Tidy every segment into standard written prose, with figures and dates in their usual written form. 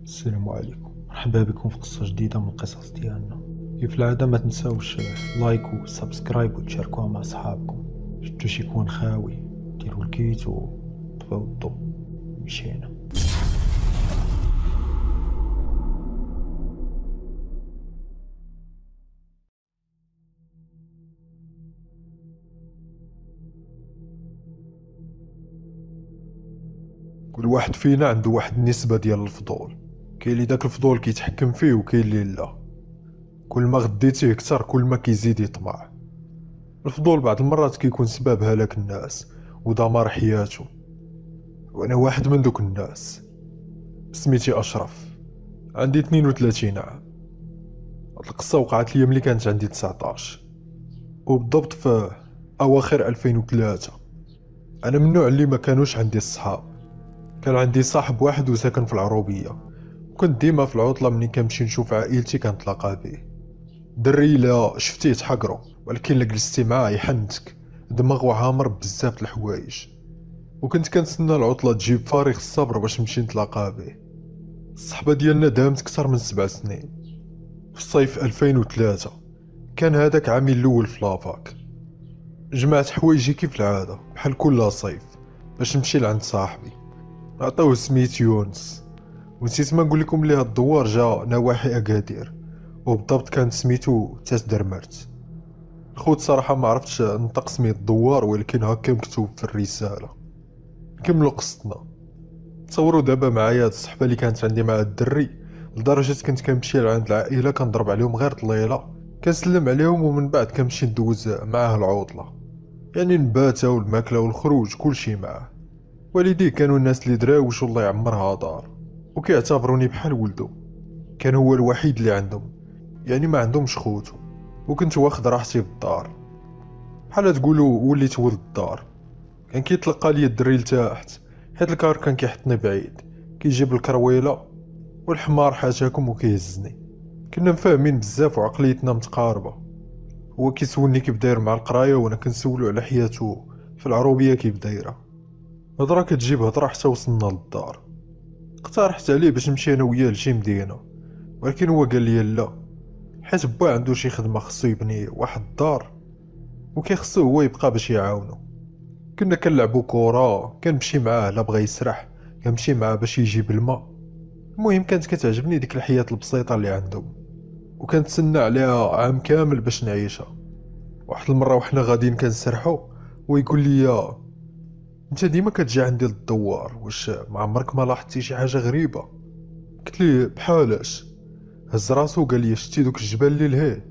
السلام عليكم، مرحبا بكم في قصة جديدة من القصص ديالنا. كيف العادة ما تنساوش لايك وسبسكرايب وتشاركوها مع صحابكم. شفتو شي كون خاوي ديروا الكيت وطفيو الضو. مشينا. كل واحد فينا عنده واحد النسبة ديال الفضول. كاين اللي داك الفضول كيتحكم فيه وكاين اللي لا. كل ما غديتيه كتر كل ما كيزيد يطمع. الفضول بعض المرات كيكون سبب هلاك الناس ودمار حياتهم، وانا واحد من دوك الناس. سميتي اشرف، عندي 32 عام. هاد القصة وقعت لي ملي كانت عندي 19 وبالضبط في اواخر 2003. انا من النوع اللي ما كانوش عندي الصحاب. كان عندي صاحب واحد وساكن في العروبية، وكنت ديما في العطلة مني كنمشي نشوف عائلتي كنتلاقى به. دري لا شفتيه تحقرو، ولكن لا جلستي معاه يحنتك، دماغ وعامر بزاف د الحوايج. وكنت كنتسنى العطلة تجيب فارغ الصبر باش نمشي نتلاقى به. الصحبة ديالنا دامت كتر من 7 سنين. في الصيف 2003 كان هذاك عامي الاول في لافاك. جمعت حوايجي كيف العادة بحال كل صيف باش نمشي لعند صاحبي، عطاوه سميت يونس. ونسيت ما نقول لكم بلي هاد الدوار جا نواحي اكادير، وبالضبط كانت سميتو تاس درمرت. الخوت صراحة ما عرفتش نطق سميت الدوار، ولكن هكا مكتوب في الرسالة. نكملو قصتنا. تصوروا دابا معايا هاد الصحبة اللي كانت عندي مع الدري، لدرجة كنت كنمشي لعند العائلة كنضرب عليهم غير طليلة، كنسلم عليهم ومن بعد كنمشي ندوز معاه العطلة. يعني نباتا والماكلة والخروج كلشي معاه. والديه كانوا الناس اللي دراوش والله يعمرها دار، وكيعتبروني بحال ولدو. كان هو الوحيد اللي عندهم، يعني ما عندهمش خوتو. وكنت واخد راحتي في الدار، بحال تقولوا وليت ولد الدار. كان كيتلقى لي الدري لتحت، حيت الكار كان كيحطني بعيد، كيجيب الكرويله والحمار حاشاكم وكيهزني. كنا مفاهمين بزاف وعقليتنا متقاربه. هو كيسولني كيف داير مع القرايه، وانا كنسولو على حياته في العروبيه كيف دايره. هضره كتجيب هضره حتى وصلنا للدار. اقترحت عليه باش نمشي انا وياه لشي مدينه، ولكن هو قال لي لا، حيت با عنده شي خدمه خصو يبني واحد الدار، وكيخصو هو يبقى باش يعاونو. كنا كنلعبو كورة، كنمشي معاه لا بغا يسرح، كنمشي معاه باش يجيب الماء. المهم كانت كتعجبني ديك الحياة البسيطة اللي عندهم، وكنتسنى عليها عام كامل باش نعيشها. واحد المرة وحنا غاديين كنسرحو ويقول لي انت ديما كتجي عندي للدوار، واش ما عمرك ما لاحظتي شي حاجة غريبة؟ قلت ليه بحالاش؟ هز راسو وقال لي شتي دوك الجبال اللي لهيه؟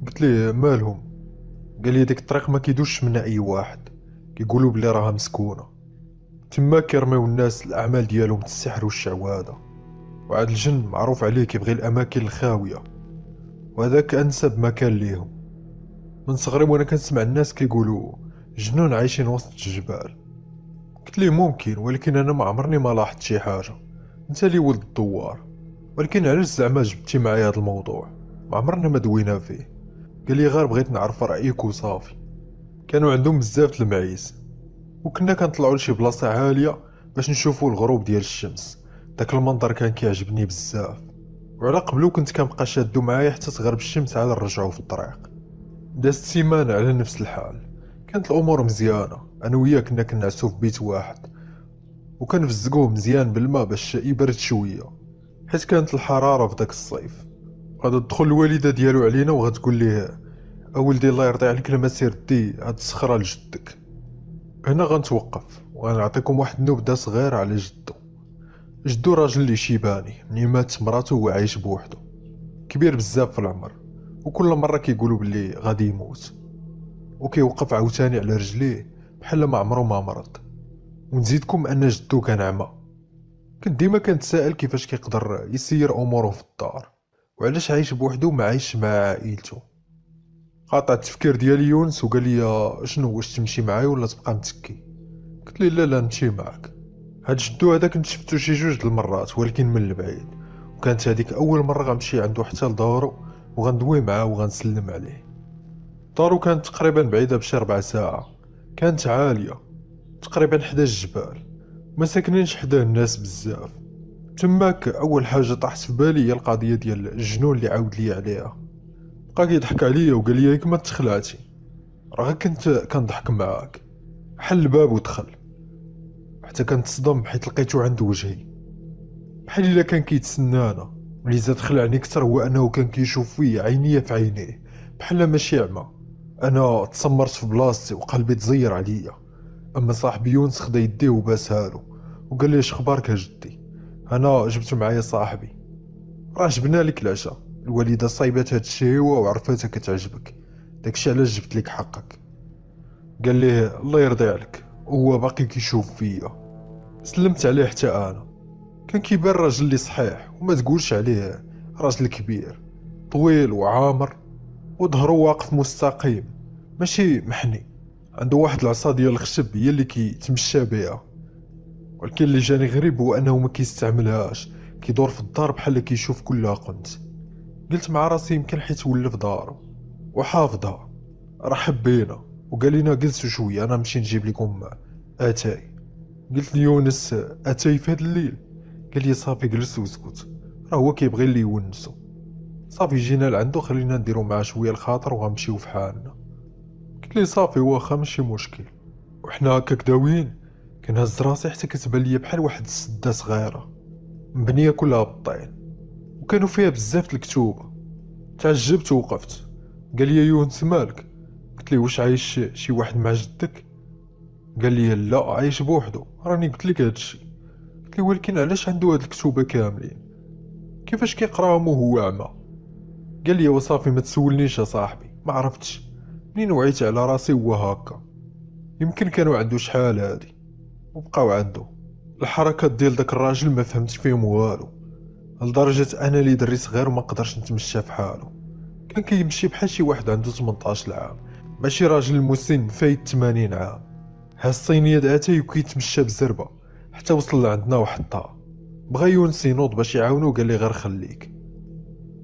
قلت ليه مالهم؟ قال لي ديك الطريق ما كيدوش منها اي واحد، كيقولوا بلي راها مسكونه. تما كيرميو الناس الاعمال ديالهم السحر والشعوذه. وعاد الجن معروف عليه كيبغي الاماكن الخاويه، وهذاك انسب مكان ليهم. من صغري وانا كنسمع الناس كيقولوا جنون عايشين وسط الجبال. قلت ليه ممكن، ولكن انا ما عمرني ما لاحظت شي حاجه. انت لي ولد الدوار، ولكن علاش زعما جبتي معايا هذا الموضوع؟ ما عمرنا ما دوينا فيه. قال لي غير بغيت نعرف رايك وصافي. كانوا عندهم بزاف د المعيز، وكنا كنطلعوا لشي بلاصه عاليه باش نشوفوا الغروب ديال الشمس. داك المنظر كان كيعجبني بزاف، وعلى قبلو كنت كنبقى شادو معايا حتى تغرب الشمس عاد نرجعوا في الطريق. دازت سيمانه على نفس الحال. كانت الامور مزيانه، انا وياه كنا كنعسو في بيت واحد، وكنفزقوه مزيان بالماء باش يبرد شويه، حيت كانت الحراره في داك الصيف. غادا تدخل الوالده ديالو علينا وغتقول ليه اولدي الله يرضي عليك لما سير دي هاد الصخره لجدك. هنا غنتوقف وغنعطيكم واحد النبذه صغيره على جدو. جدو راجل اللي شيباني، مني مات مراته وهو عايش بوحدو، كبير بزاف في العمر، وكل مره كيقولوا بلي غادي يموت، وكيوقف عاوتاني على رجليه بحال ما عمرو ما مرض. ونزيدكم ان جدو كان عمى. كنت ديما كنتسائل كيفاش كيقدر يسير اموره في الدار، وعلاش عايش بوحدو ما عايش مع عائلته. قاطع التفكير ديالي يونس وقال لي شنو، واش تمشي معايا ولا تبقى متكي؟ قلت لي لا نمشي معاك. هاد جدو هذا كنت شفتو شي جوج د المرات ولكن من البعيد، وكانت هذيك اول مره غنمشي عنده حتى لدارو وغندوي معاه وغنسلم عليه. دارو كانت تقريبا بعيده بشي 4 ساعة. كانت عاليه تقريبا حدا الجبال، ما ساكنينش حداه الناس بزاف. تماك اول حاجه طاحت في بالي هي القضيه ديال الجنون اللي عاود لي عليها. بقى كيضحك عليا وقال لي ياك ما تخلعتي، راه غير كنت كنضحك معاك. حل الباب ودخل، حتى كنتصدم حيت لقيتو عند وجهي بحال الا كان كيتسنانا. واللي زاد خلعني كتر هو انه كان كيشوف فيا عينيا في عينيه بحال ماشي عمى. انا تسمرت في بلاصتي وقلبي تزير عليا. اما صاحبي يونس خدا يديه وباسها له وقال لي اش اخبارك يا جدي. انا جبت معايا صاحبي، راه جبنا لك العشاء، الوالده صايبات هاد الشهوه وعرفتها كتعجبك، داكشي علاش جبت لك حقك. قال ليه الله يرضي عليك، وهو باقي كيشوف فيا. سلمت عليه حتى انا. كان كيبان راجل لي صحيح وما تقولش عليه راجل كبير، طويل وعامر وظهرو واقف مستقيم ماشي محني. عنده واحد العصا ديال الخشب هي اللي كيتمشى بها، ولكن اللي جاني غريب هو انه ما كيستعملهاش، كيدور في الدار بحال اللي كيشوف كلها قنت. قلت مع راسي يمكن حيت ولف دارو وحافظها. رحب بينا وقال لنا جلسوا شويه انا نمشي نجيب لكم اتاي. قلت ليونس اتاي في هاد الليل؟ قال لي صافي جلس واسكت، راه هو كيبغي اللي يونسو. صافي جينا لعندو خلينا نديرو معاه شويه الخاطر وغنمشيو في حالنا. قلت لي صافي واخا ماشي مشكل. وحنا هكاك داويين كنهز راسي حتى كتبان ليا بحال واحد السده صغيره مبنيه كلها بالطين وكانوا فيها بزاف الكتوبه. تعجبت ووقفت. قال لي يونس مالك؟ قلت لي واش عايش شي واحد مع جدك؟ قال لي لا عايش بوحدو، راني قلت لك هادشي. قلت لي ولكن علاش عنده هاد الكتوبه كاملين؟ كيفاش كيقراهم وهو اعمى؟ قال لي وصافي ما تسولنيش يا صاحبي، ما عرفتش منين وعيت على راسي هو هكا. يمكن كانوا عنده شحال هادي وبقاو عنده. الحركات ديال داك الراجل ما فهمتش فيهم والو، لدرجه انا اللي دري صغير وما قدرش نتمشى في حاله. كان كيمشي بحال شي واحد عنده 18 عام، ماشي راجل مسن فايت 80 عام. هاز الصينيه اتاي وكيتمشى بزربه حتى وصل لعندنا وحطها. بغا يونس ينوض باش يعاونو وقال لي غير خليك.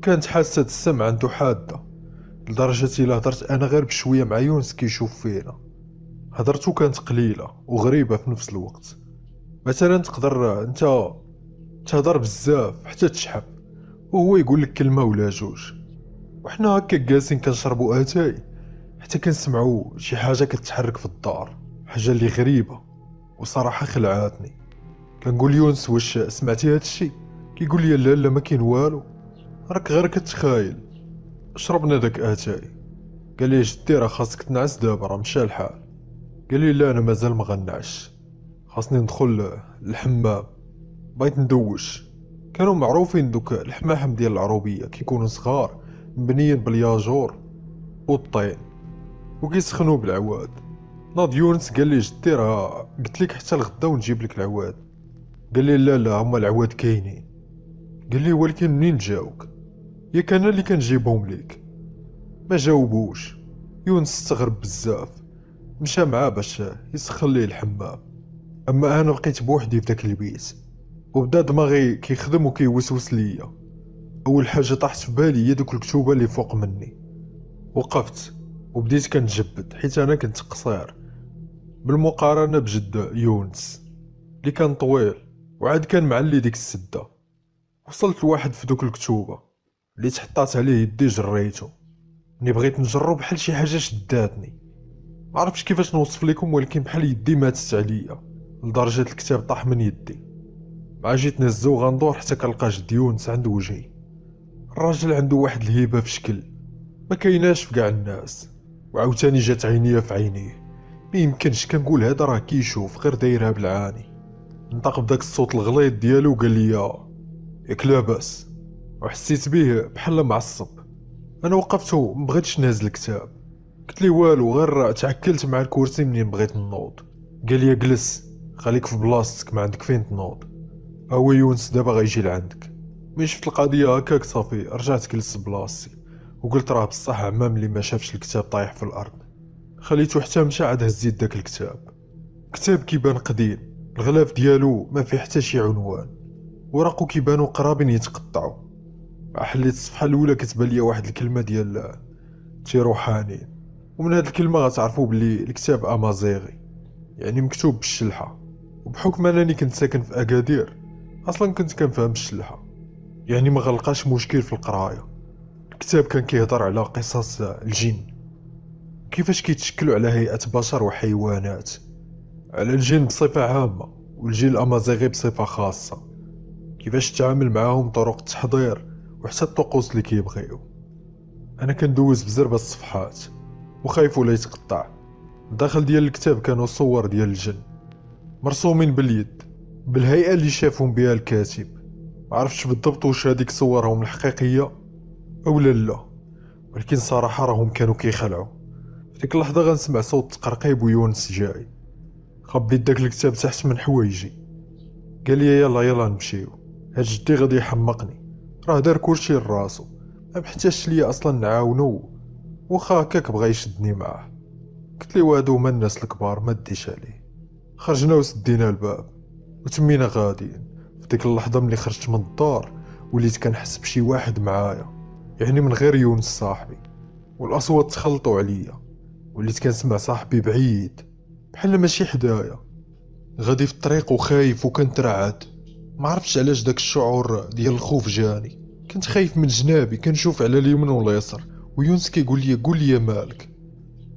كانت حاسه السمع عنده حاده لدرجه الا هضرت انا غير بشويه مع يونس كيشوف فينا. هضرتو كانت قليله وغريبه في نفس الوقت. مثلا تقدر انت تهضر بزاف حتى تشحب وهو يقول لك كلمه ولا جوج. وحنا هكا جالسين كنشربوا اتاي حتى كنسمعوا شي حاجه كتحرك في الدار، حاجه اللي غريبه وصراحه خلعاتني. كنقول يونس واش سمعتي هادشي؟ كيقول لي لا لا ما كاين والو، راك غير كتخايل. شربنا داك اتاي. قال لي جدي راه خاصك تنعس دابا راه مشى الحال. قال لي لا انا مازال ما غنعش، خاصني ندخل الحمام، بغيت ندوش. كانوا معروفين دوك الحماحم ديال العروبيه كيكونوا صغار مبنيين بالياجور والطين وكيسخنوا بالعواد. ناض يونس قال لي جدي راه قلت لك حتى الغدا ونجيب لك العواد. قال لي لا لا هما العواد كاينين. قال لي ولكن منين جاوك؟ ياك انا اللي كنجيبهم ليك. ما جاوبوش. يونس استغرب بزاف، مشى معاه باش يسخن ليه الحمام. اما انا بقيت بوحدي في داك البيت وبدا دماغي كيخدم وكيوسوس ليا. اول حاجه طاحت في بالي هي دوك الكتوبه اللي فوق مني. وقفت وبديت كنتجبد حيت انا كنت قصير بالمقارنه بجد يونس اللي كان طويل وعاد كان معلي ديك السده. وصلت لواحد في دوك الكتوبه اللي تحطات عليه يدي جريته. ملي بغيت نجرو بحال شي حاجه شداتني، ما عرفتش كيفاش نوصف لكم ولكن بحال يدي ماتت عليا لدرجه الكتاب طاح من يدي. مع جيت نهزو غندور حتى كنلقى جد يونس عند وجهي. الراجل عنده واحد الهيبه في شكل ما كايناش في كاع الناس. وعاوتاني جات عينيا في عينيه، ما يمكنش كنقول هذا راه كيشوف غير دايرها بالعاني. نطق بداك الصوت الغليظ ديالو وقال لي ياك لاباس، وحسيت بيه بحال معصب. انا وقفت ومبغيتش نهز الكتاب، قلت لي والو غير تعكلت مع الكرسي منين بغيت نوض. قال لي جلس خليك في بلاصتك ما عندك فين تنوض، هو يونس دابا غيجي لعندك. ملي شفت القضيه هكاك صافي رجعت جلست بلاصتي وقلت راه بصح عمام اللي ما شافش الكتاب طايح في الارض. خليته حتى مشى عاد هزيت داك الكتاب. كتاب كيبان قديم، الغلاف ديالو ما فيه حتى شي عنوان، ورقو كيبانو قرابين يتقطعوا. حليت الصفحه الاولى كتبان ليا واحد الكلمه ديال تيروحانين، ومن هاد الكلمه غتعرفوا بلي الكتاب امازيغي يعني مكتوب بالشلحه. وبحكم انني كنت ساكن في اكادير اصلا كنت كنفهم الشلحه، يعني ما غلقاش مشكل في القرايه. الكتاب كان كيهضر على قصص الجن، كيفاش كيتشكلوا على هيئه بشر وحيوانات، على الجن بصفه عامه والجن الامازيغي بصفه خاصه، كيفاش تتعامل معاهم، طرق التحضير وحتى الطقوس اللي كيبغيو. انا كندوز بزربه الصفحات وخايف ولا يتقطع. الداخل ديال الكتاب كانوا صور ديال الجن مرسومين باليد بالهيئه اللي شافهم بها الكاتب. ما عرفتش بالضبط واش هذيك صورهم الحقيقيه اولا لا، ولكن صراحه راهم كانوا كيخلعوا. في ديك اللحظه غنسمع صوت تقرقيب ويونس جاي، خبيت داك الكتاب تحت من حوايجي. قال لي يلا يلا نمشيو، هاد جدي غادي يحمقني، راه دار كلشي لراسو، ما محتاجش ليا اصلا نعاونو، واخا هكاك بغا يشدني معاه. قلت لي وهادو هما الناس الكبار ما ديش عليه. خرجنا وسدينا الباب وتمينا غاديين. في ديك اللحظه ملي خرجت من الدار وليت كنحس بشي واحد معايا، يعني من غير يونس صاحبي، والاصوات تخلطوا عليا. وليت كنسمع صاحبي بعيد بحال ماشي حدايا، غادي في الطريق وخايف وكنترعد. ما عرفتش علاش داك الشعور ديال الخوف جاني. كنت خايف من جنابي، كنشوف على اليمين واليسار ويونس كيقول لي قول لي مالك.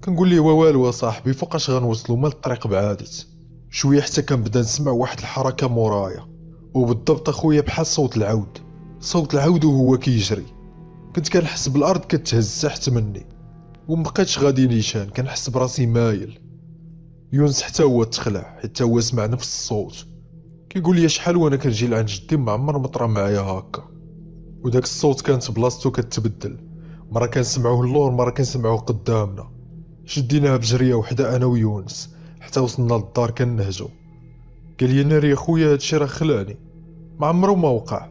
كنقول ليه والو صاحبي، فوقاش غنوصلوا مال الطريق بعادت. شويه حتى كنبدا نسمع واحد الحركه مورايا، وبالضبط اخويا بحال صوت العود، صوت العود وهو كيجري. كنت كنحس بالارض كتهز تحت مني ومبقيتش غادي نيشان، كنحس براسي مايل. يونس حتى هو تخلع، حتى هو سمع نفس الصوت، كيقول لي شحال وانا كنجي لعند جدي ما عمر ما طرا معايا هكا. وداك الصوت كانت بلاصتو كتبدل، مره كنسمعوه اللور مره كنسمعوه قدامنا. شديناها بجريه وحده انا ويونس حتى وصلنا للدار كنهجو. قال لي ناري اخويا هادشي راه خلاني، ما عمرو ما وقع.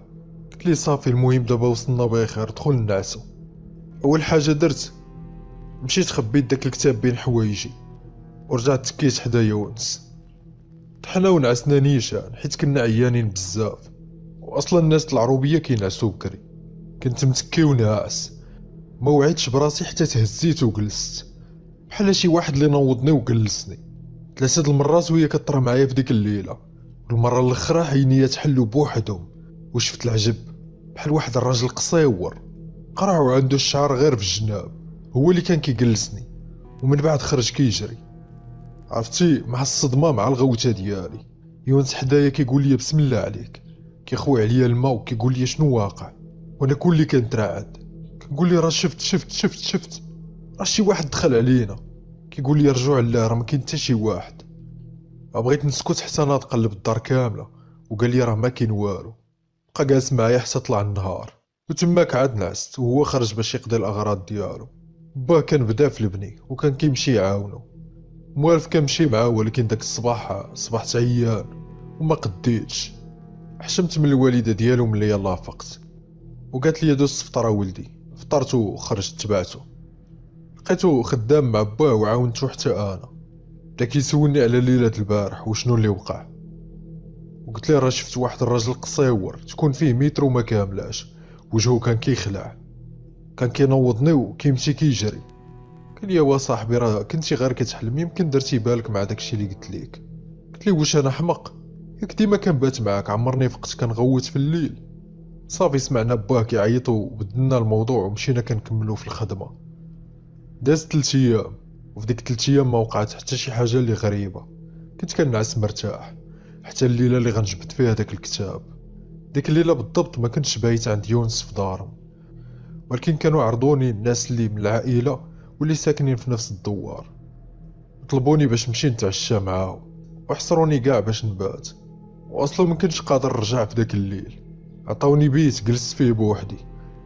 قلت لي صافي المهم دابا وصلنا بخير، دخل نعسو. اول حاجه درت مشيت خبيت داك الكتاب بين حوايجي ورجعت تكيت حدا يونس. طحنا ونعسنا نيشان حيت كنا عيانين بزاف، واصلا الناس العروبيه كينعسو بكري. كنت متكي وناعس، ما وعدتش براسي حتى تهزيت وجلست بحال شي واحد اللي نوضني وجلسني. 3 المرات وهي كطرى معايا في ديك الليله، والمره الاخرى عينيا تحلوا بوحدهم وشفت العجب بحال واحد الراجل قصيور قرع وعنده الشعر غير في الجناب، هو اللي كان كيجلسني ومن بعد خرج كيجري. عرفتي مع الصدمه مع الغوته ديالي. يونس حدايا كيقول لي بسم الله عليك، كيخوي عليا الماء وكيقول لي شنو واقع. وانا كلي كنترعد، كنقول لي راه شفت راه شي واحد دخل علينا. كيقول لي رجوع لا راه ما كاين حتى شي واحد. بغيت نسكت حتى ناض قلب الدار كامله وقال لي راه ما كاين والو. بقى جالس معايا حتى طلع النهار، وتماك عاد نعست وهو خرج باش يقضي الاغراض ديالو. با كان بدا في البني وكان كيمشي يعاونو. موالف كنمشي معاه، ولكن داك الصباح صبحت عيان وما قديتش. حشمت من الوالده ديالو ملي يلاه فقت، وقالت لي دوز فطر ولدي. فطرت وخرجت تبعته. لقيتو خدام مع باه وعاونتو حتى انا. بدا كيسولني على ليله البارح وشنو اللي وقع. وقلت ليه راه شفت واحد الراجل قصيور تكون فيه متر وما كاملاش، وجهه كان كيخلع، كان كينوضني وكيمشي كيجري. قال لي وا صاحبي راه كنتي غير كتحلم، يمكن درتي بالك مع داكشي اللي قلت ليك. قلت ليه واش انا حمق؟ ياك ديما كنبات معاك، عمرني فقت كنغوت في الليل. صافي سمعنا باه كيعيط وبدلنا الموضوع ومشينا كنكملو في الخدمه. دازت 3 ايام، وفي ديك 3 ايام ما وقعت حتى شي حاجه اللي غريبه. كنت كنعس مرتاح حتى الليله اللي غنجبد فيها داك الكتاب. ديك الليله بالضبط ما كنتش بايت عند يونس في دارهم، ولكن كانوا عرضوني الناس اللي من العائله واللي ساكنين في نفس الدوار. طلبوني باش نمشي نتعشى معاهم وحصروني كاع باش نبات، واصلا ما كنتش قادر نرجع في داك الليل. عطاوني بيت جلست فيه بوحدي،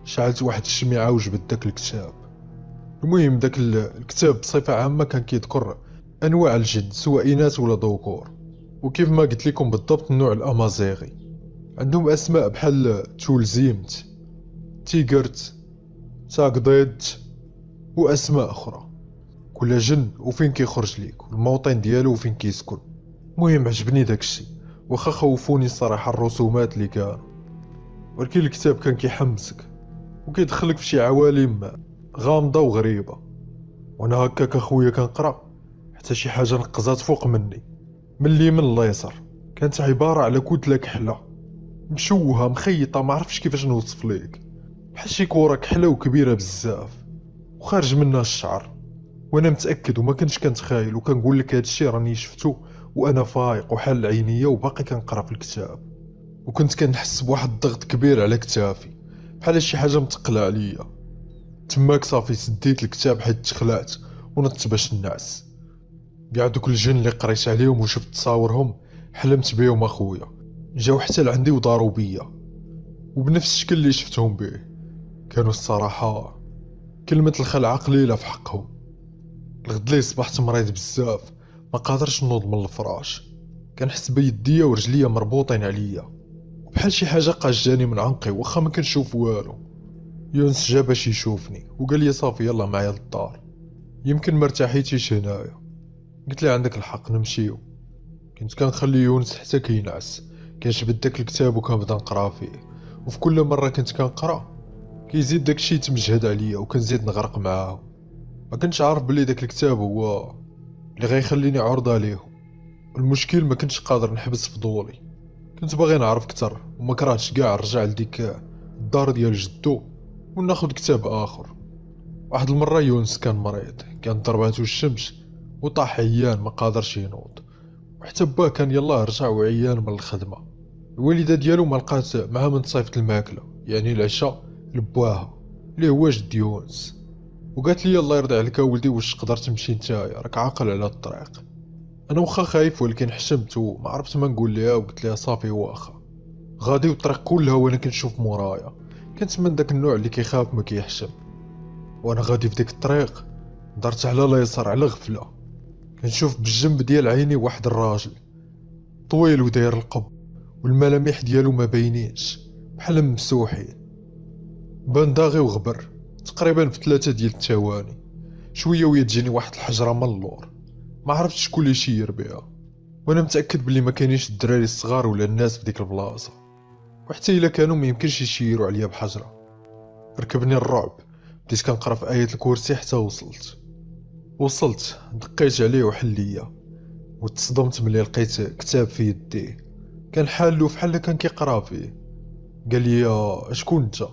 شعلت واحد الشميعه وجبت داك الكتاب. المهم داك الكتاب بصفه عامه كان كيذكر انواع الجن سواء اناث ولا ذكور، وكيف ما قلت لكم بالضبط النوع الامازيغي. عندهم اسماء بحال تولزيمت، تيغرت، تاقضيت، واسماء اخرى. كل جن وفين كيخرج ليك والموطن ديالو وفين كيسكن. المهم عجبني داكشي، واخا خوفوني الصراحه الرسومات اللي كانوا، ولكن الكتاب كان كيحمسك وكيدخلك في شي عوالم غامضه وغريبه. وانا هكاك اخويا كنقرا حتى شي حاجه نقزات فوق مني من اليمين لليسار. كانت عباره على كتله كحله مشوهه مخيطه، ما عرفتش كيفاش نوصف ليك، بحال شي كره كحله وكبيره بزاف وخارج منها الشعر. وانا متاكد وما كنتش كنتخايل، وكنقول لك هادشي راني شفتو وانا فايق وحال العينيه وباقي كنقرا في الكتاب. وكنت كنحس بواحد الضغط كبير على كتافي، بحال شي حاجه متقله عليا. تماك صافي سديت الكتاب حيت تخلعت ونضت باش نعس. كاع دوك الجن اللي قريت عليهم وشفت تصاورهم حلمت بيهم اخويا، جاو حتى لعندي وداروا بيا، وبنفس الشكل اللي شفتهم به. كانوا الصراحه كلمه الخلعه قليله في حقهم. الغد لي صبحت مريض بزاف، ما قادرش نوض من الفراش، كنحس بيديا ورجليا مربوطين عليا بحال شي حاجه قاجاني من عنقي واخا ما كنشوف والو. يونس جا باش يشوفني وقال لي صافي يلا معايا للدار، يمكن مرتاحيتيش هنايا. قلت لي عندك الحق نمشيو. كنت كنخلي يونس حتى كينعس، كنجبد داك الكتاب وكنبدا نقرا فيه، وفي كل مره كنت كنقرا كيزيد داكشي يتمجهد عليا وكنزيد نغرق معاه. ما كنتش عارف بلي داك الكتاب هو اللي غيخليني عرضه ليهم. المشكل ما كنتش قادر نحبس فضولي، كنت باغي نعرف اكثر وما كرهتش كاع نرجع لديك الدار ديال جدو وناخد كتاب اخر. واحد المره يونس كان مريض، كانت ضرباتو الشمس وطاح عيان ما قادرش ينوض، وحتى باه كان يلاه رجع وعيان من الخدمه. الوالده ديالو ما لقات معاه من صيفط الماكله يعني العشاء لبواها اللي هو جد يونس، وقالت لي الله يرضي عليك ولدي واش تقدر تمشي نتايا راك عاقل على الطريق. انا واخا خايف ولكن حشمت وما عرفت ما نقول ليها، وقلت لها صافي واخا. غادي والطريق كلها وانا كنشوف مورايا، كنت من داك النوع اللي كيخاف ما كيحشم. وانا غادي في ديك الطريق درت على اليسار على غفله، كنشوف بالجنب ديال عيني واحد الراجل طويل وداير القب، والملامح ديالو ما باينينش بحال ممسوحين، بان داغي وغبر تقريبا في 3 ديال الثواني. شويه ويا تجيني واحد الحجره من اللور، ما عرفتش شكون اللي يشير بها، وانا متاكد بلي ما كاينينش الدراري الصغار ولا الناس في ديك البلاصه، وحتى الا كانوا ما يمكنش يشيروا عليا بحجره. ركبني الرعب، بديت كنقرا في ايه الكرسي حتى وصلت دقيت عليه وحل ليا، وتصدمت ملي لقيت كتاب في يديه، كان حالو فحال كان كيقرا فيه. قال لي شكون انت؟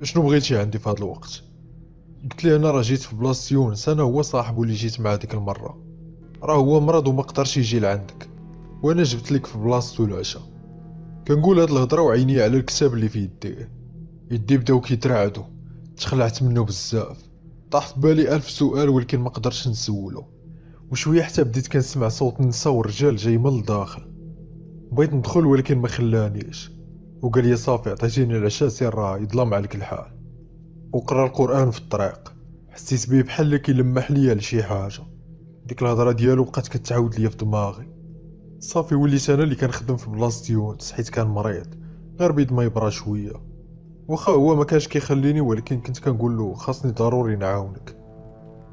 شنو بغيتي عندي في هذا الوقت؟ قلت لي انا راه جيت في بلاصه يونس، انا هو صاحبو اللي جيت مع ديك المره، راه هو مرض وما قدرش يجي لعندك، وانا جبت لك في بلاصتو العشاء. كنقول هاد الهضره وعيني على الكتاب اللي في يديه، يدي بداو كيترعدوا، تخلعت منه بزاف، طاح في بالي 1000 سؤال ولكن ما قدرتش نسولو. وشويه حتى بديت كنسمع صوت النساء والرجال جاي من الداخل، بغيت ندخل ولكن ما خلانيش، وقال لي صافي عطيتيني العشاء سير راه يظلم عليك الحال. وقرا القران في الطريق، حسيت بيه بحال اللي كيلمح ليا لشي حاجه. ديك الهضره ديالو بقات كتعاود ليا في دماغي. صافي وليت انا اللي كنخدم في بلاصه يونس حيت كان مريض، غير بيد ما يبرا شويه. واخا هو ما كانش كيخليني ولكن كنت كنقول له خاصني ضروري نعاونك،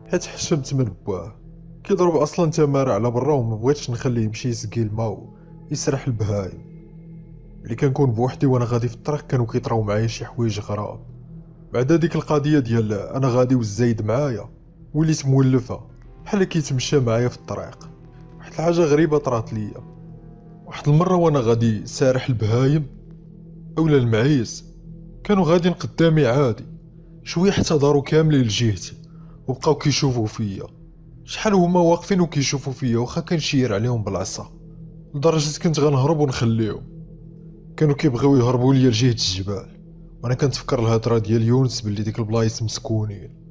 حيت حشمت من باه كيضرب اصلا تماره على برا، وما بغيتش نخليه يمشي يسقي الماء يسرح البهايم. ملي كنكون بوحدي وانا غادي في الطريق كانوا كيطراو معايا شي حوايج غراب. بعد هذيك القضيه ديال انا غادي والزايد معايا وليت مولفه، بحال كيتمشى معايا في الطريق. واحد الحاجه غريبه طرات ليا، واحد المره وانا غادي سارح البهايم اولا المعيز كانوا غاديين قدامي عادي، شويه حتى داروا كاملين لجهتي وبقاو كيشوفوا فيا. شحال هما واقفين وكيشوفوا فيا واخا كنشير عليهم بالعصا، لدرجه كنت غنهرب ونخليهم. كانوا كيبغيو يهربوا ليا لجهه الجبال، وانا كنتفكر الهضره ديال يونس باللي ديك البلايص مسكونين.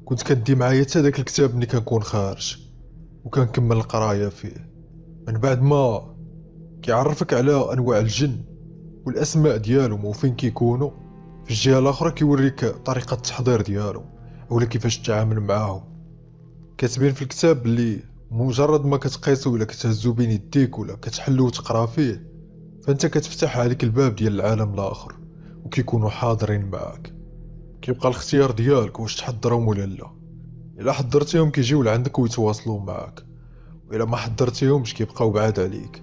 كنت كندي معايا حتى داك الكتاب ملي كنكون خارج وكنكمل القرايه فيه. من بعد ما كيعرفك على انواع الجن والاسماء ديالهم وفين كيكونوا، في الجهه الاخرى كيوريك طريقه التحضير ديالهم اولا كيفاش تتعامل معاهم. كاتبين في الكتاب بلي مجرد ما كتقيسو ولا كتهزو بين يديك ولا كتحلو وتقرا فيه، فانت كتفتح عليك الباب ديال العالم الاخر وكيكونوا حاضرين معاك. كيبقى الاختيار ديالك واش تحضرهم ولا لا. الا حضرتيهم كيجيو لعندك ويتواصلوا معاك، والا ما حضرتيهمش كيبقاو بعاد عليك،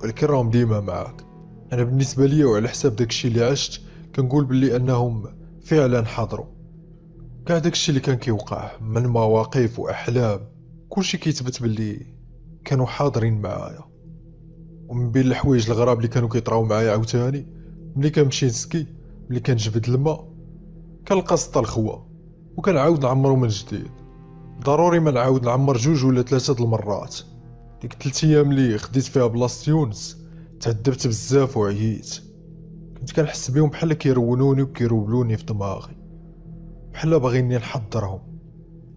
ولكن راهم ديما معاك. انا بالنسبه ليا وعلى حساب داكشي اللي عشت كنقول باللي انهم فعلا حضروا. كاع داكشي اللي كان كيوقع من مواقف واحلام كلشي كيثبت باللي كانوا حاضرين معايا. ومن بين الحوايج الغراب اللي كانوا كيطراو معايا عاوتاني ملي كنمشي نسكي، ملي كنجبد الماء، كنلقى سطا الخوا وكنعاود نعمرو من جديد. ضروري ما نعاود نعمر 2 ولا 3 د المرات. ديك 3 ايام اللي خديت فيها بلاصة يونس تعذبت بزاف وعييت. كنت كنحس بيهم بحال كيرونوني وكيروبلوني في دماغي، بحال باغيني نحضرهم،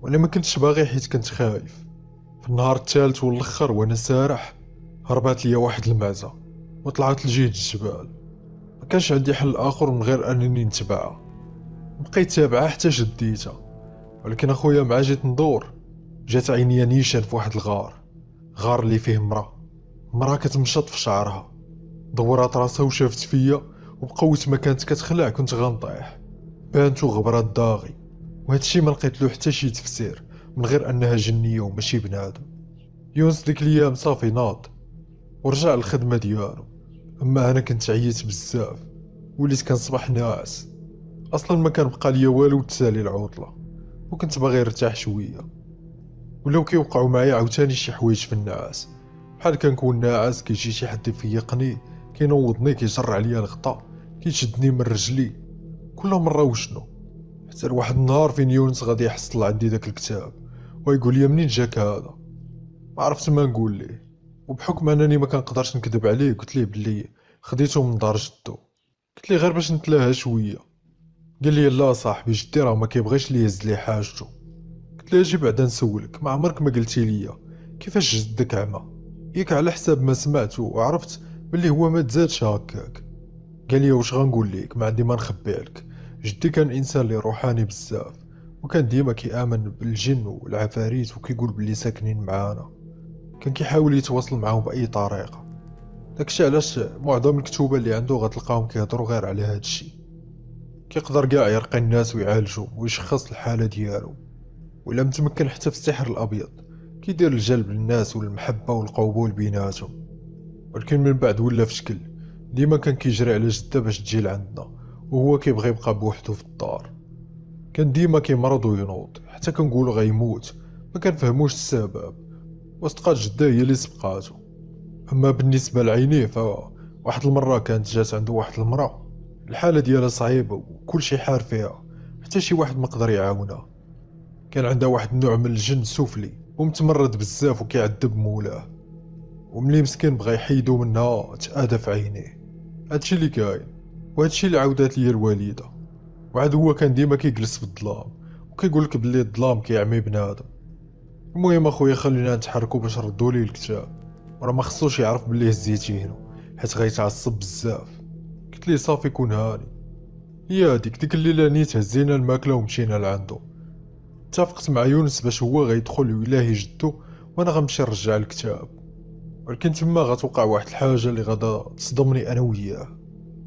وانا ما كنتش باغي حيت كنت خايف. في النهار الثالث والاخر وانا سارح، هربات ليا واحد المعزه وطلعت لجهه الجبال. ما كانش عندي حل اخر من غير انني نتبعها. بقيت تابعها حتى شديتها، ولكن اخويا مع جيت ندور جات عينيا نيشان في واحد غار اللي فيه مرا كتمشط في شعرها. دورات راسها وشافت فيا، وبقوت ما كانت كتخلع كنت غنطيح. بانت وغبرات داغي، وهادشي ما لقيت له حتى شي تفسير من غير انها جنيه وماشي بنادم. يونس ديك الايام صافي ناض ورجع للخدمه ديالو، اما انا كنت عييت بزاف، وليت كنصبح ناعس. اصلا ما كان بقى ليا والو تسالي العطله، وكنت باغي نرتاح شويه. ولاو كيوقعوا معايا عاوتاني شي حوايج في النعاس، بحال كنكون ناعس كيجي شي حد يفيقني، كينوضني، كيجر عليا الغطا، كيشدني من رجلي، كل مره وشنو. حتى لواحد النهار فين يونس غادي يحصل عندي داك الكتاب ويقول لي منين جاك هذا. ما عرفت ما نقول ليه، وبحكم انني ما كنقدرش نكذب عليه قلت ليه بلي خديته من دار جدو. قلت ليه غير باش نتلاها شويه. قال لي لا صاحبي، جدي راه ما كيبغيش لي يهز لي حاجته. قلت ليه اجي بعدا نسولك، ما عمرك ما قلتي ليا كيفاش جدك عمى؟ ياك على حساب ما سمعت وعرفت بلي هو ما تزادش هكاك. قال لي واش غنقول لك، ما عندي ما نخبي عليك. جدي كان انسان اللي روحاني بزاف، وكان ديما كيامن بالجن والعفاريت، وكيقول بلي ساكنين معانا. كان كيحاول يتواصل معاهم باي طريقه. داكشي علاش معظم الكتوبه اللي عنده غتلقاهم كيهضروا غير على هادشي. كيقدر كاع يرقي الناس ويعالجو ويشخص الحاله ديالو، ولا متمكن حتى في السحر الابيض كيدير الجلب للناس والمحبه والقبول بيناتهم. ولكن من بعد ولا في شكل ديما كان كيجري على جده باش تجي لعندنا، وهو كيبغي يبقى بوحدو في الدار. كان ديما كيمرض وينوض، حتى كنقولو غيموت، ما كنفهموش السبب، وصدقات جده هي اللي سبقاتو. اما بالنسبه لعينيه، فواحد المره كانت جات عنده واحد المراه، الحاله ديالها صعيبه وكل شي حار فيها، حتى شي واحد ما قدر يعاونها. كان عندها واحد النوع من الجن سفلي ومتمرد بزاف وكيعذب مولاه، وملي مسكين بغا يحيدو منها تآذى في عينيه. هادشي اللي كاين، وهادشي اللي عاودات ليا الوالده. وعاد هو كان ديما كيجلس في الظلام وكيقولك بلي الظلام كيعمي بنادم. المهم اخويا خلينا نتحركوا باش ردوا لي الكتاب، وراه ما خصوش يعرف بلي هزيتينو حيت غيتعصب بزاف. قلت ليه صافي كون هاني. هي ديك الليله نيت هزينا الماكله ومشينا لعندو. اتفقت مع يونس باش هو غيدخل ويلاهي جدو وانا غنمشي نرجع الكتاب، ولكن تما غتوقع واحد الحاجه اللي غادا تصدمني انا وياه.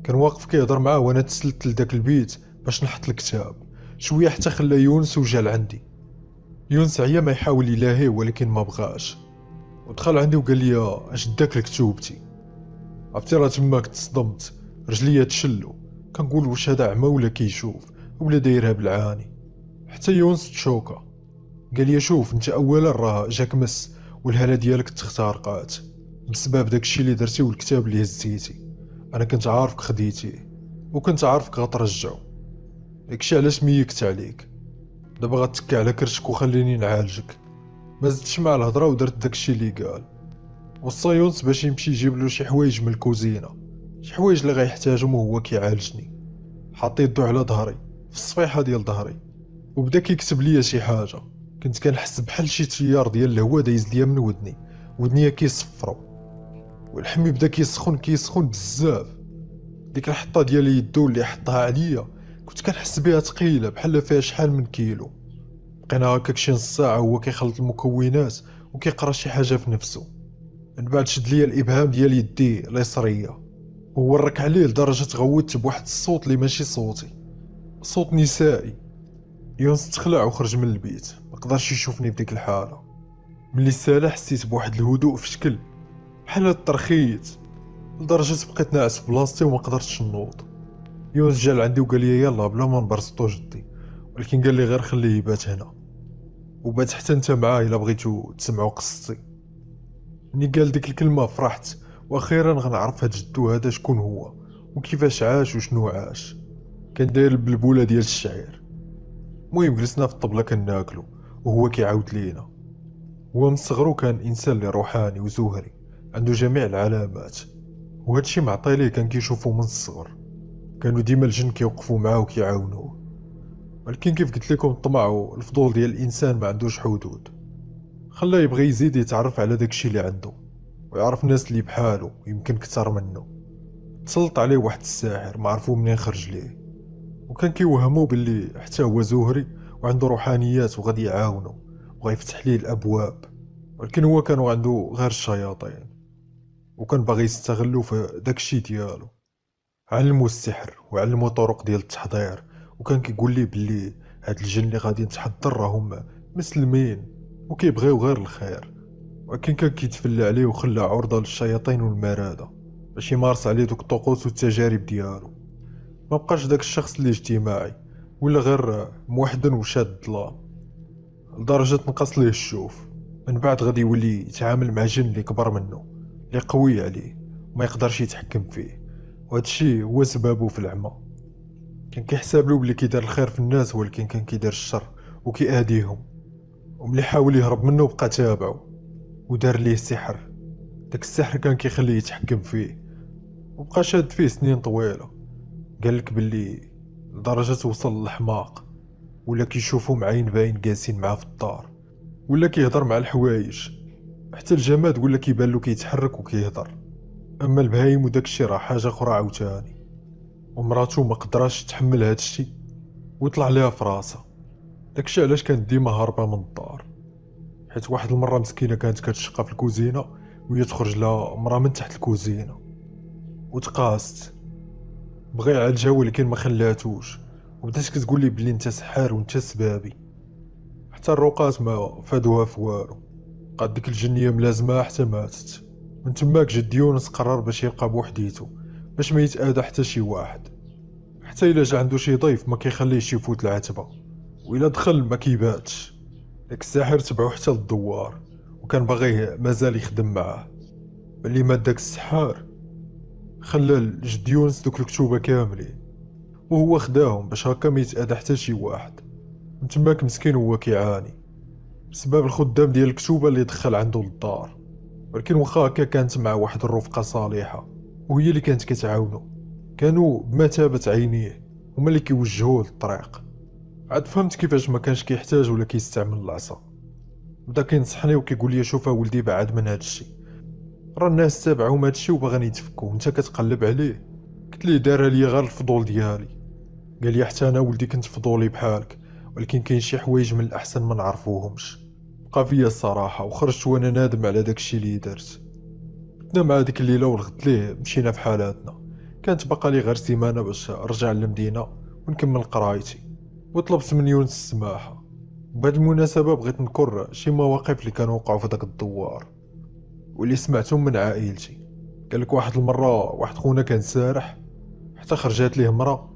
كان واقف كيهضر معاه وانا تسلت لداك البيت باش نحط الكتاب شويه، حتى خلى يونس وجا لعندي. يونس عيا ما يحاول يلاهيه ولكن ما بغاش، ودخل عندي وقال لي اش داك لكتوبتي. عرفتي راه تماك تصدمت، رجليا تشلو، كنقول واش هذا عمى ولا كيشوف ولا دايرها بالعاني. حتى يونس تشوكا، قال لي شوف انت اولا راه جاك مس والهاله ديالك تخترقات بسبب داكشي اللي درتي والكتاب اللي هزيتي. انا كنت عارفك خديتيه وكنت عارفك غترجعو، داكشي علاش ميكت عليك. دابا غتكي على كرشك وخليني نعالجك. ما زدتش مع الهضره ودرت داكشي اللي قال. وصى يونس باش يمشي يجيب له شي حوايج من الكوزينه، شي حوايج اللي غيحتاجهم وهو كيعالجني. حط يدو على ظهري في الصفيحه ديال ظهري وبدا كيكتب ليا شي حاجه. كنت كنحس بحال شي تيار ديال الهوا دايز ليا من ودنيا كيصفرو، والحمي بدا كيسخن بزاف. ديك الحطه ديال يدو اللي حطها عليا كنت كنحس بها ثقيله بحال فيها شحال من كيلو. بقينا هكاك شي نص ساعه هو كيخلط المكونات وكيقرا شي حاجه في نفسه. من بعد شد ليا الابهام ديال يدي اليسريه وورك عليه لدرجه غوت بواحد الصوت اللي ماشي صوتي، صوت نسائي. يونس تخلع وخرج من البيت، ما قدرش يشوفني بديك الحاله. ملي سالا حسيت بواحد الهدوء في شكل بحال ترخيت، لدرجه بقيت ناعس في بلاصتي وما قدرتش نوض. يونس جا لعندي وقال لي يلا بلا ما نبرسطو جدي، ولكن قال لي غير خليه يبات هنا وبات حتى انت معاه الا بغيتو تسمعوا قصتي. ملي قال ديك الكلمه فرحت، واخيرا غنعرف هاد جدو هذا شكون هو وكيفاش عاش وشنو عاش. كان داير البلبوله ديال الشعير. المهم جلسنا في الطبله كناكلو وهو كيعاود لينا. هو من صغرو كان انسان اللي روحاني وزهري، عنده جميع العلامات، وهادشي معطي ليه كان كيشوفو من الصغر. كانوا ديما الجن كيوقفوا معاه وكيعاونوه. ولكن كيف قلت لكم الطمع والفضول ديال الانسان ما عندوش حدود، خلاه يبغي يزيد يتعرف على داكشي اللي عنده ويعرف ناس اللي بحالو يمكن كتر منه. تسلط عليه واحد الساحر ما عرفو منين خرج ليه، وكان كيوهمو باللي حتى هو زهري وعنده روحانيات وغادي يعاونو وغيفتح ليه الابواب. ولكن هو كانوا عنده غير الشياطين، وكان باغي يستغلو في داكشي ديالو. علمو السحر وعلمو طرق ديال التحضير، وكان كيقول لي بلي هاد الجن اللي غادي نتحضر راهم مسلمين وكيبغيو غير الخير. ولكن كان كيتفلى عليه وخلى عرضة للشياطين والمرادة باش يمارس عليه دوك الطقوس والتجارب ديالو. ما بقاش داك الشخص اللي اجتماعي، ولا غير موحدن وشاد الظلام، لدرجة نقص ليه الشوف. من بعد غادي يولي يتعامل مع جن اللي كبر منه، اللي قوي عليه وما يقدرش يتحكم فيه، وهادشي هو سببه في العمى. كان كيحسب له بلي كيدير الخير في الناس، ولكن كان كيدير الشر وكيأذيهم. وملي حاول يهرب منه بقى تابعه ودار ليه السحر. داك السحر كان كيخليه يتحكم فيه، وبقى شاد فيه سنين طويلة. قالك باللي لدرجة وصل للحماق، ولا كيشوفو معين باين جالسين معاه في الدار، ولا كيهضر مع الحوايج، حتى الجماد ولا كيبان له كيتحرك وكيهضر. اما البهايم وداك الشي راه حاجه اخرى عاوتاني. ومراتو ما قدراش تحمل هاد الشي وطلع ليها في راسها. داكشي علاش كانت ديما هاربه من الدار، حيت واحد المره مسكينه كانت كتشقى في الكوزينه وهي تخرج لها مرا من تحت الكوزينه وتقاست. بغى يعالجها ولكن ما خلاتوش، وبدات كتقول لي بلي انت سحار وانت سبابي. حتى الرقات ما فادوها في والو، بقات ديك الجنيه ملازمه حتى ماتت. من تماك جد يونس قرر باش يبقى بوحديتو، باش ما يتآذى حتى شي واحد. حتى الا جا عنده شي ضيف ما كيخليهش يفوت العتبه، وإلا دخل ما كيباتش. داك الساحر تبعو حتى للدوار، وكان باغيه مازال يخدم معاه. ملي مات داك السحار خلى لجد يونس دوك الكتوبه كاملين، وهو خداهم باش هكا ما يتآذى حتى شي واحد. من تماك مسكين هو كيعاني بسبب الخدام ديال الكتوبه اللي دخل عنده للدار. ولكن واخا هكا كانت مع واحد الرفقه صالحه، وهي اللي كانت كتعاونو. كانوا بمثابه عينيه، هما اللي كيوجهوه للطريق. عاد فهمت كيفاش ما كانش كيحتاج ولا كيستعمل العصا. بدا كينصحني وكيقول لي شوف ولدي بعد من هادشي، راه الناس تابعهم هادشي وباغيين يتفكوا وانت كتقلب عليه. قلت ليه دارها ليا غير الفضول ديالي. قال لي حتى انا ولدي كنت فضولي بحالك، ولكن كاين شي حوايج من الاحسن ما نعرفوهمش. بقى فيا الصراحه وخرجت وانا نادم على داكشي اللي درت. بتنا مع ديك الليله والغد ليه مشينا في حالاتنا. كانت بقى لي غير سيمانه باش نرجع للمدينه ونكمل قرايتي، وطلبت من يونس السماحه. بهذه المناسبه بغيت نذكر شي مواقف اللي كانوا وقعوا في داك الدوار واللي سمعتهم من عائلتي. قالك واحد المره واحد خونا كان سارح، حتى خرجات ليه مرا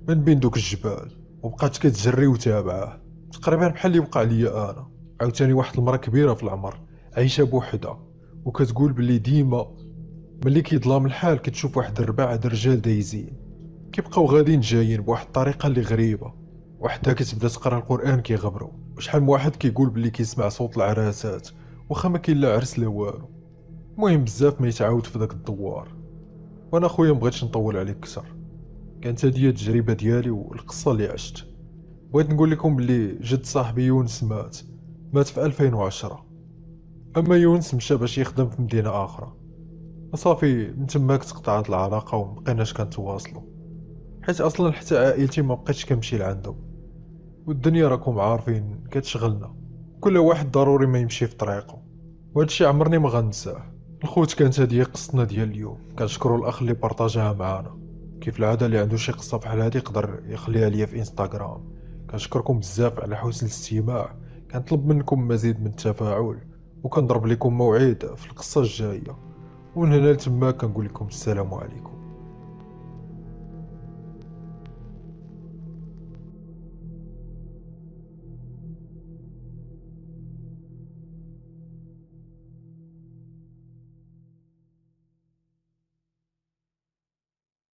من بين دوك الجبال وبقات كتجري وتابعاه، تقريبا بحال اللي وقع ليا انا. عاوتاني واحد المرا كبيره في العمر عايشه بوحدها، وكتقول بلي ديما ملي كيظلام الحال كتشوف واحد الرباعه د الرجال دايزين كيبقاو غاديين جايين بواحد الطريقه اللي غريبه. وحده كتبدا تقرا القران كيغبروا، وشحال من واحد كيقول بلي كيسمع صوت العراسات واخا ما كاين لا عرس لا والو. المهم بزاف ما يتعاود في داك الدوار. وانا خويا مبغيتش نطول عليك كثر، كانت هذه التجربه ديالي والقصه اللي عشت. بغيت نقول لكم بلي جد صاحبي يونس مات في 2010. اما يونس مشى باش يخدم في مدينه اخرى، وصافي من تماك تقطعت العلاقه ومبقيناش كنتواصلوا، حيت اصلا حتى عائلتي ما بقيتش كنمشي لعندهم. والدنيا راكم عارفين كتشغلنا، كل واحد ضروري ما يمشي في طريقه، وهادشي عمرني ما غنساه. الخوت كانت هذه قصتنا ديال اليوم. كنشكروا الاخ اللي بارطاجاها معنا. كيف العاده اللي عنده شي قصه بحال هذه يقدر يخليها ليا في انستغرام. كنشكركم بزاف على حسن الاستماع. كنطلب منكم مزيد من التفاعل، وكنضرب لكم موعد في القصه الجايه. ومن هنا لتما كنقول لكم السلام عليكم.